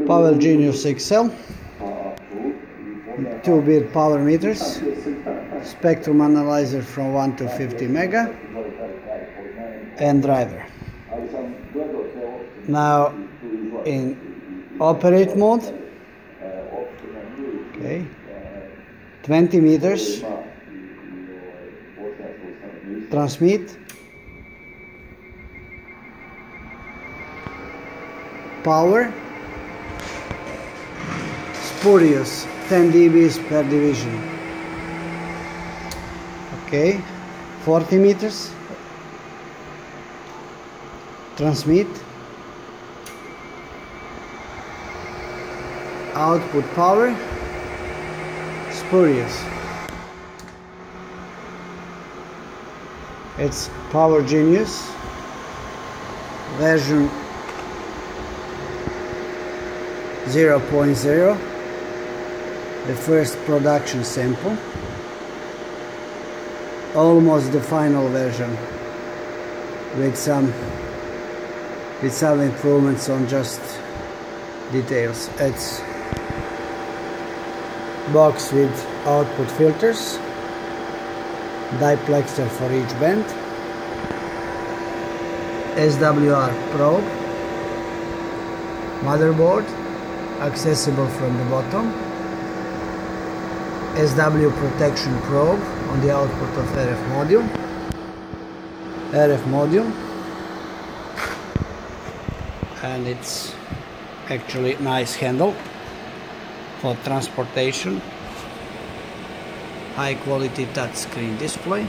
Power Genius XL, 2-bit power meters, spectrum analyzer from 1 to 50 mega, and driver. Now in operate mode, okay, 20 meters, transmit, power, spurious 10 dBs per division, okay, 40 meters, transmit, output power, spurious. It's Power Genius version 0.0, the first production sample, almost the final version with some improvements on just details. It's box with output filters, diplexer for each band, SWR probe, motherboard accessible from the bottom, SW protection probe on the output of RF module, and it's actually nice handle for transportation, high quality touchscreen display.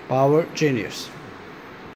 Power Genius.